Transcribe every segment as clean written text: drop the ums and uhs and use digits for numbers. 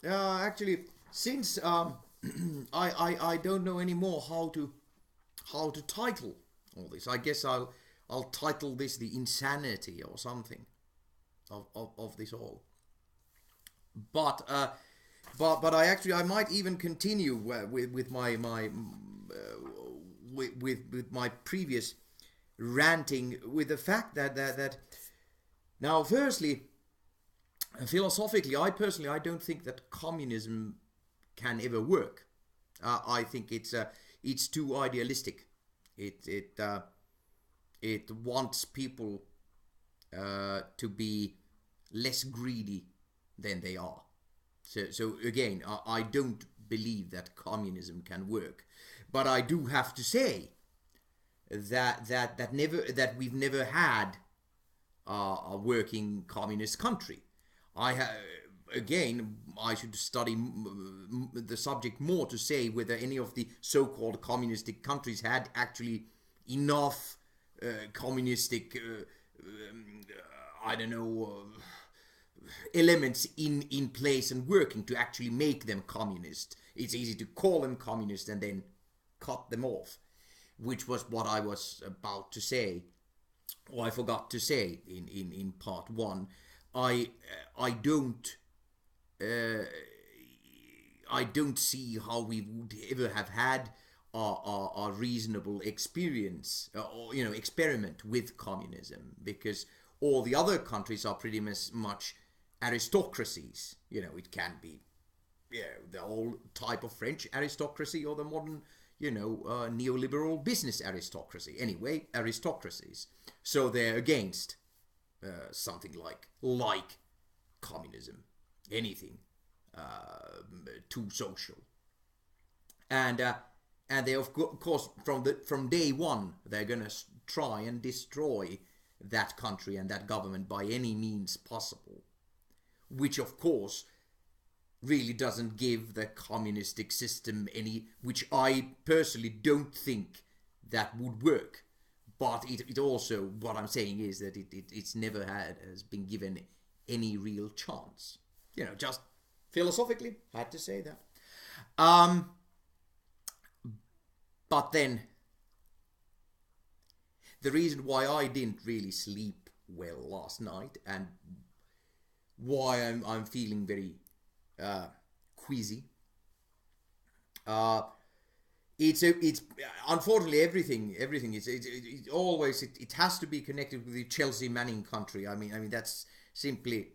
Actually, since I don't know anymore how to title all this, I guess I'll title this the insanity or something of this all. But I might even continue with my previous ranting with the fact that now, firstly, philosophically, I don't think that communism can ever work. I think it's too idealistic. It wants people to be less greedy than they are. So again, I don't believe that communism can work, but I do have to say that we've never had a working communist country. Again, I should study the subject more to say whether any of the so-called communistic countries had actually enough communistic, I don't know, elements in place and working to actually make them communist. It's easy to call them communist and then cut them off, which was what I was about to say, or I forgot to say in part one. I don't see how we would ever have had a reasonable experience or experiment with communism, because all the other countries are pretty much aristocracies. It can be the old type of French aristocracy or the modern neoliberal business aristocracy. Anyway, aristocracies. So they're against something like communism, anything too social, and they of course from day one they're gonna try and destroy that country and that government by any means possible, which of course really doesn't give the communistic system any, which I personally don't think that would work. But it also, what I'm saying is that it's never has been given any real chance. Just philosophically, had to say that. But then, the reason why I didn't really sleep well last night and why I'm feeling very queasy. It's unfortunately everything is it always it has to be connected with the Chelsea Manning country. I mean that's simply,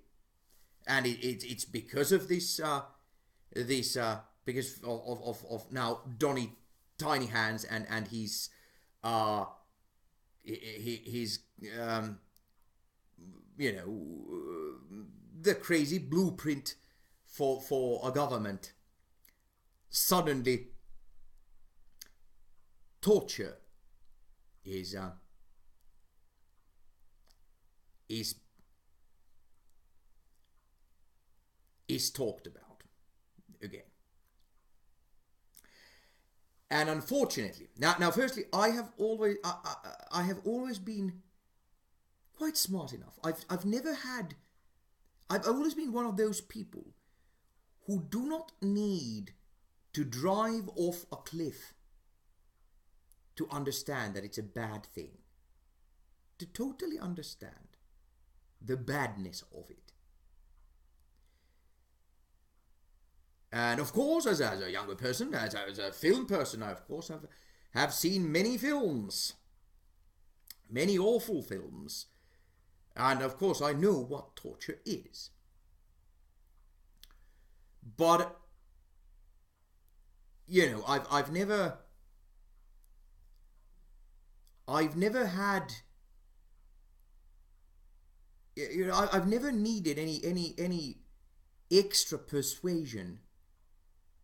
and it's because of this because of now Donny Tiny Hands and his the crazy blueprint for a government. Suddenly torture is talked about again. And unfortunately, now firstly, I have always been quite smart enough. I've always been one of those people who do not need to drive off a cliff to understand that it's a bad thing. To totally understand the badness of it. And of course, as a younger person, as a film person, I of course have seen many films. Many awful films. And of course I know what torture is. But I've never had, I've never needed any extra persuasion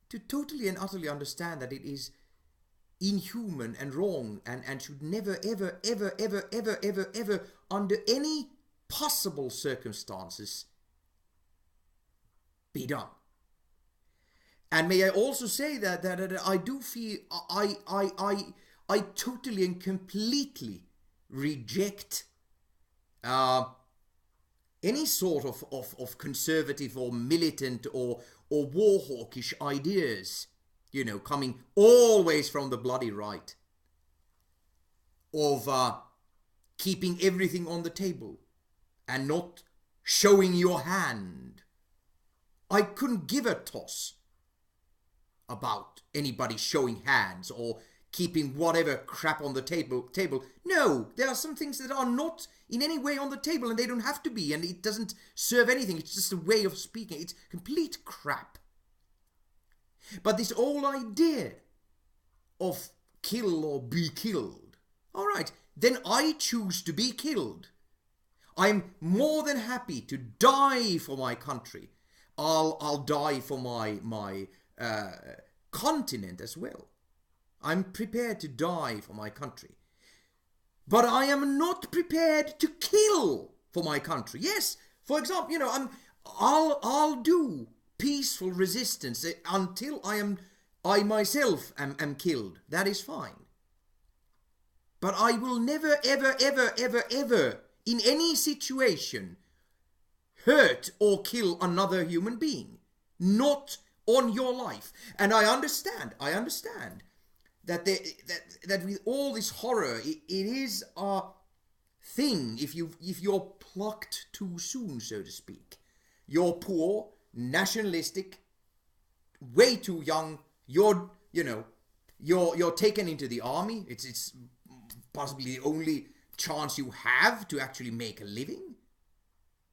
to totally and utterly understand that it is inhuman and wrong and should never ever under any possible circumstances be done. And may I also say that I do feel I totally and completely reject any sort of conservative or militant or war hawkish ideas, coming always from the bloody right, of keeping everything on the table and not showing your hand. I couldn't give a toss about anybody showing hands or keeping whatever crap on the table. No, there are some things that are not in any way on the table, and they don't have to be, and it doesn't serve anything. It's just a way of speaking. It's complete crap. But this whole idea of kill or be killed, all right, then I choose to be killed. I'm more than happy to die for my country. I'll die for my continent as well. I'm prepared to die for my country. But I am not prepared to kill for my country. Yes, for example, I'll do peaceful resistance until I myself am killed. That is fine. But I will never, ever, ever, ever, ever, in any situation, hurt or kill another human being. Not on your life. And I understand that that with all this horror, it is a thing if you're plucked too soon, so to speak. You're poor, nationalistic, way too young. You're taken into the army. It's possibly the only chance you have to actually make a living.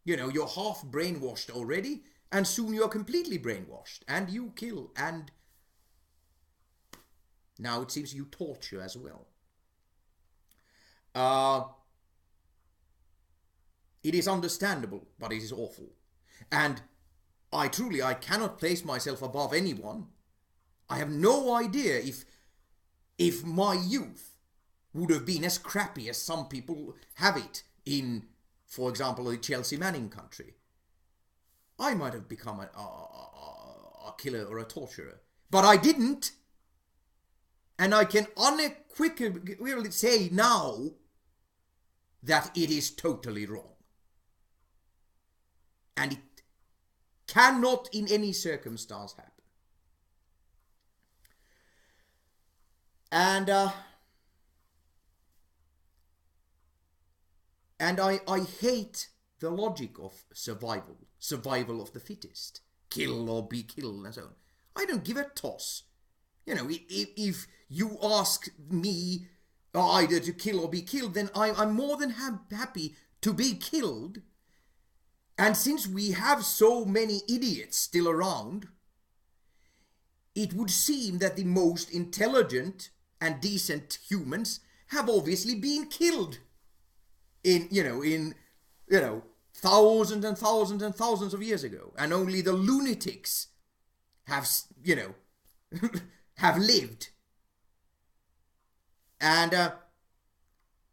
You're half brainwashed already, and soon you're completely brainwashed, and you kill, and now it seems you torture as well. It is understandable, but it is awful. And I cannot place myself above anyone. I have no idea if my youth would have been as crappy as some people have it in, for example, the Chelsea Manning country. I might have become a killer or a torturer. But I didn't. And I can unequivocally say now that it is totally wrong. And it cannot in any circumstance happen. And I hate the logic of survival of the fittest, kill or be killed and so on. I don't give a toss. If you ask me either to kill or be killed, then I'm more than happy to be killed. And since we have so many idiots still around, it would seem that the most intelligent and decent humans have obviously been killed in thousands and thousands and thousands of years ago, and only the lunatics have have lived. And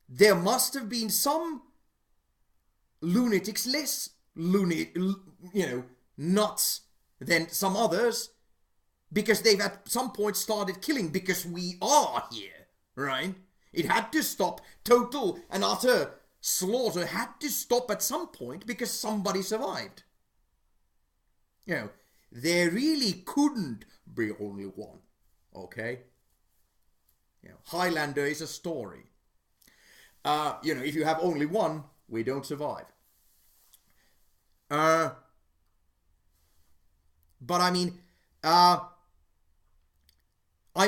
there must have been some lunatics less nuts than some others, because they've at some point started killing because we are here, right? It had to stop. Total and utter slaughter had to stop at some point because somebody survived. There really couldn't be only one, okay? Highlander is a story. If you have only one, we don't survive. But I mean, I'm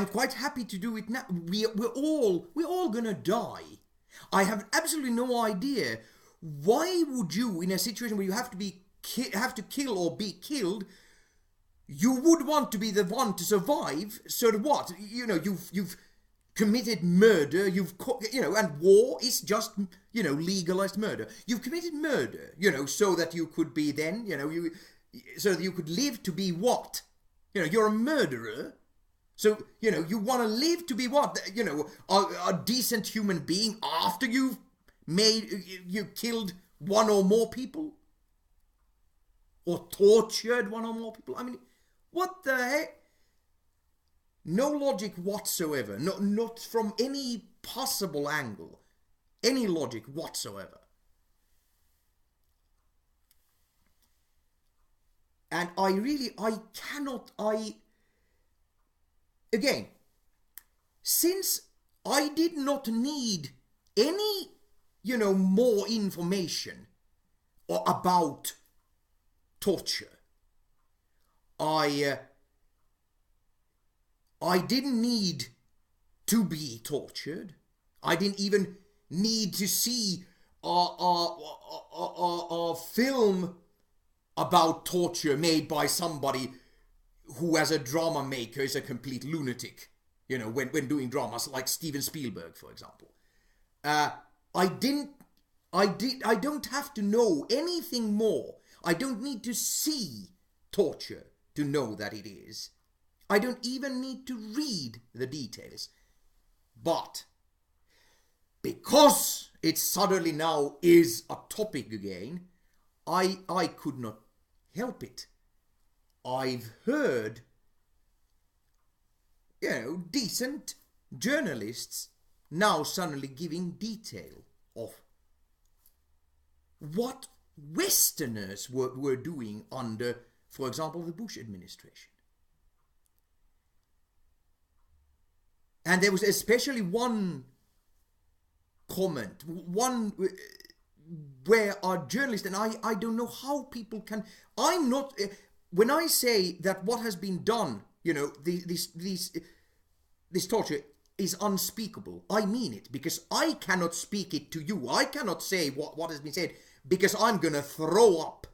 quite happy to do it now. We're all gonna die. I have absolutely no idea why would you, in a situation where you have to kill or be killed, you would want to be the one to survive. So what? You've committed murder. And war is just legalized murder. You've committed murder. So that you could be then so that you could live to be what? You're a murderer. So, you want to live to be what? A decent human being after you killed one or more people? Or tortured one or more people? I mean, what the heck? No logic whatsoever. Not from any possible angle. Any logic whatsoever. And I cannot, again, since I did not need any, more information about torture, I didn't need to be tortured. I didn't even need to see a film about torture made by somebody who, as a drama maker, is a complete lunatic. When doing dramas, like Steven Spielberg, for example. I don't have to know anything more. I don't need to see torture to know that it is. I don't even need to read the details. But because it suddenly now is a topic again, I could not help it. I've heard, decent journalists now suddenly giving detail of what Westerners were doing under, for example, the Bush administration. And there was especially one comment, one where a journalist, and I don't know how people can, I'm not, when I say that what has been done, this torture is unspeakable, I mean it, because I cannot speak it to you. I cannot say what has been said, because I'm gonna throw up.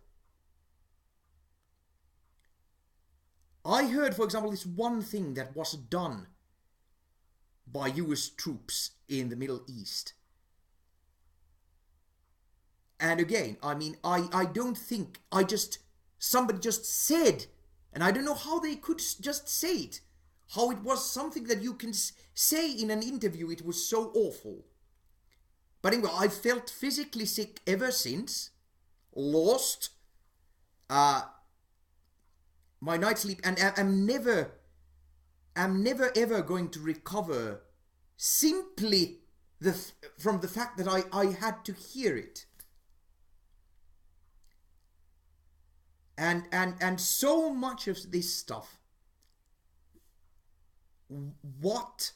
I heard, for example, this one thing that was done by US troops in the Middle East. And again, I don't think, somebody just said, and I don't know how they could just say it, how it was something that you can say in an interview, it was so awful. But anyway, I felt physically sick ever since, lost my night's sleep, and I'm never ever going to recover simply from the fact that I had to hear it. And so much of this stuff, what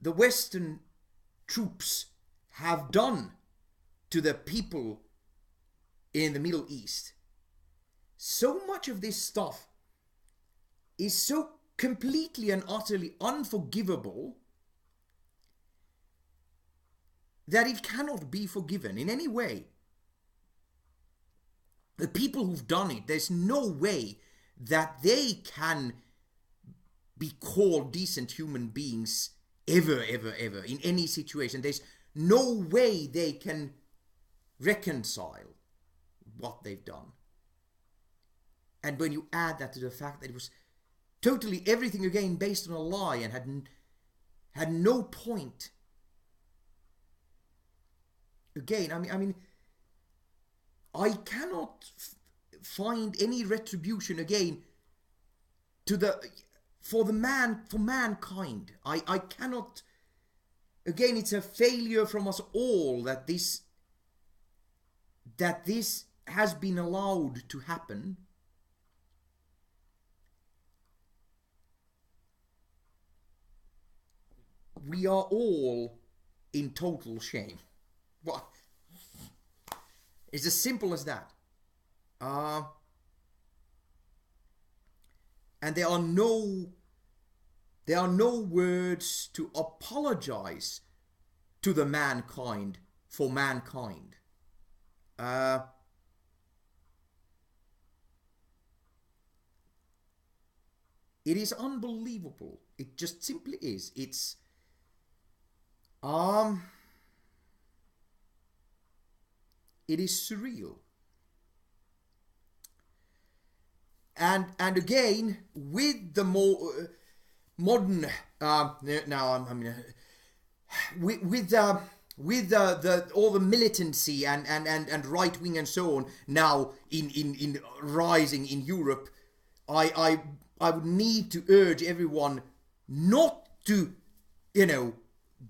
the Western troops have done to the people in the Middle East, so much of this stuff is so completely and utterly unforgivable that it cannot be forgiven in any way. The people who've done it, there's no way that they can be called decent human beings ever in any situation. There's no way they can reconcile what they've done. And when you add that to the fact that it was totally everything again based on a lie and had no point. Again, I cannot find any retribution again for mankind. I cannot. Again, it's a failure from us all that this has been allowed to happen. We are all in total shame. Well, it's as simple as that. And there are no words to apologize to the mankind for mankind. It is unbelievable. It just simply is. It's it is surreal. And again, with the more modern with all the militancy and right wing and so on now in rising in Europe, I would need to urge everyone not to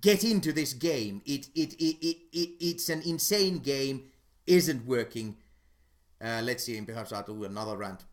get into this game. It's an insane game, isn't working. Let's see, perhaps I'll do another rant